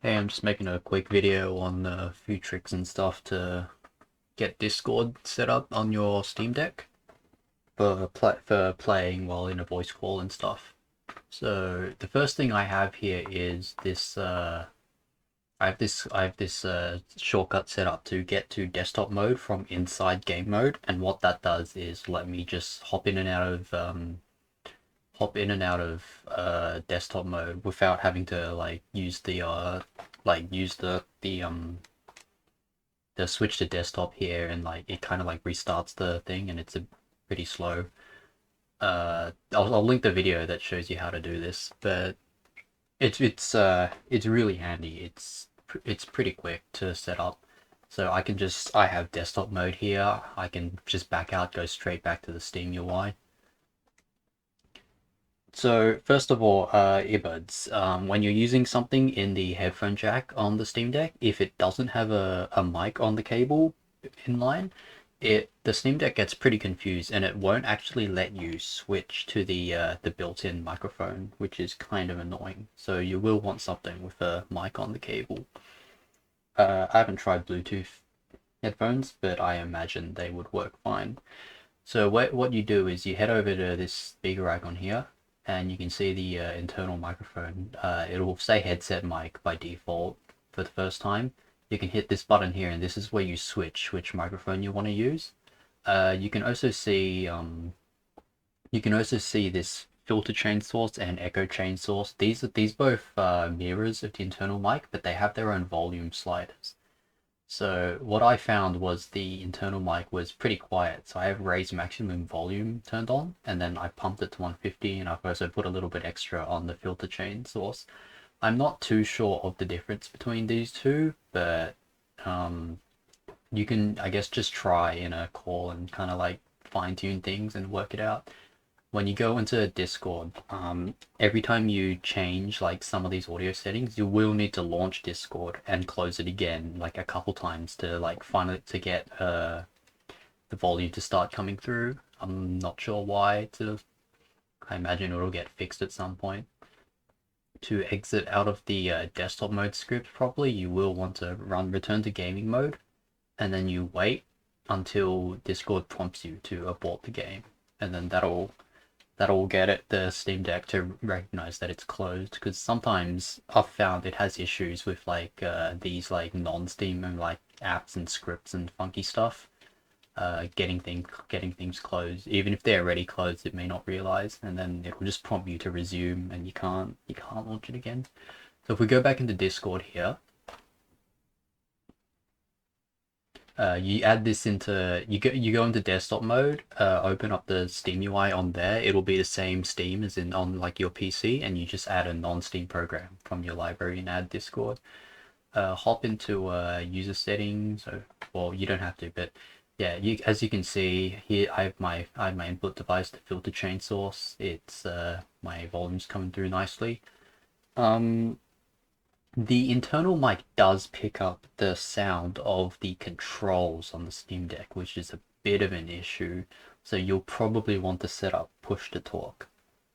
Hey, I'm just making a quick video on a few tricks and stuff to get Discord set up on your Steam Deck for playing while in a voice call and stuff. So the first thing I have here is this. I have this shortcut set up to get to desktop mode from inside game mode, and what that does is let me just hop in and out of desktop mode without having to use the switch to desktop here, and like it kind of like restarts the thing, and it's a pretty slow. I'll link the video that shows you how to do this, but it's really handy. It's pretty quick to set up. So I have desktop mode here. I can just back out, go straight back to the Steam UI. So first of all, earbuds. When you're using something in the headphone jack on the Steam Deck, if it doesn't have a mic on the cable in line, the Steam Deck gets pretty confused and it won't actually let you switch to the built-in microphone, which is kind of annoying. So you will want something with a mic on the cable. I haven't tried Bluetooth headphones, but I imagine they would work fine. So what you do is you head over to this speaker icon here, and you can see the internal microphone. It'll say headset mic by default for the first time. You can hit this button here, and this is where you switch which microphone you want to use. You can also see this filter chain source and echo chain source. These both mirrors of the internal mic, but they have their own volume sliders. So what I found was the internal mic was pretty quiet. So I have raised maximum volume turned on, and then I pumped it to 150, and I've also put a little bit extra on the filter chain source. I'm not too sure of the difference between these two, but you can, I guess, just try in a call and kind of like fine tune things and work it out. When you go into Discord, every time you change like some of these audio settings, you will need to launch Discord and close it again like a couple times to like finally to get the volume to start coming through. I'm not sure why. I imagine it'll get fixed at some point. To exit out of the desktop mode script properly, you will want to return to gaming mode, and then you wait until Discord prompts you to abort the game, and then that'll get the Steam Deck to recognize that it's closed, because sometimes I've found it has issues with like these like non-Steam and like apps and scripts and funky stuff, getting things closed. Even if they're already closed, it may not realize, and then it will just prompt you to resume, and you can't launch it again. So if we go back into Discord here, you add this into you go into desktop mode, open up the Steam UI on there. It'll be the same Steam as in on like your PC, and you just add a non-Steam program from your library and add Discord. Hop into user settings. So, well, you don't have to, but yeah, as you can see here, I have my input device, the filter chain source. It's my volume's coming through nicely. Um, the internal mic does pick up the sound of the controls on the Steam Deck, which is a bit of an issue. So you'll probably want to set up push to talk.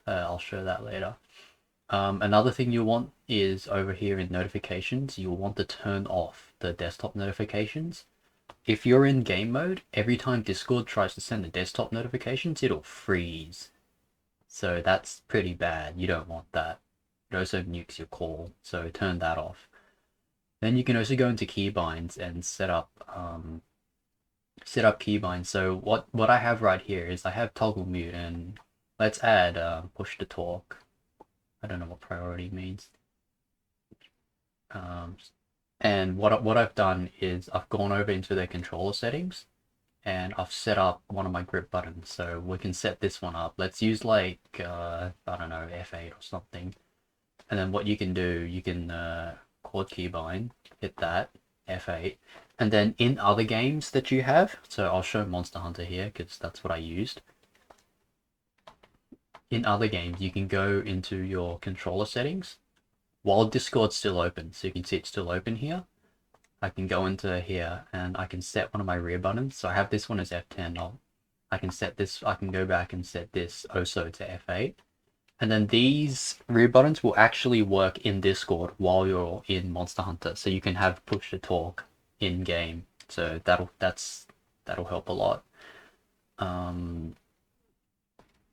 I'll show that later. Another thing you want is over here in notifications, you'll want to turn off the desktop notifications. If you're in game mode, every time Discord tries to send the desktop notifications, it'll freeze. So that's pretty bad. You don't want that. It also nukes your call, so turn that off. Then you can also go into keybinds and set up keybinds. So what I have right here is I have toggle mute, and let's add push to talk. I don't know what priority means. And what I've done is I've gone over into the controller settings, and I've set up one of my grip buttons. So we can set this one up. Let's use like I don't know, F8 or something. And then what you can do, you can quad keybind, hit that, F8, and then in other games that you have, so I'll show Monster Hunter here because that's what I used. In other games, you can go into your controller settings while Discord's still open, so you can see it's still open here. I can go into here and I can set one of my rear buttons. So I have this one as F10. I can set this. I can go back and set this also to F8. And then these rear buttons will actually work in Discord while you're in Monster Hunter, so you can have push to talk in game. So that'll help a lot.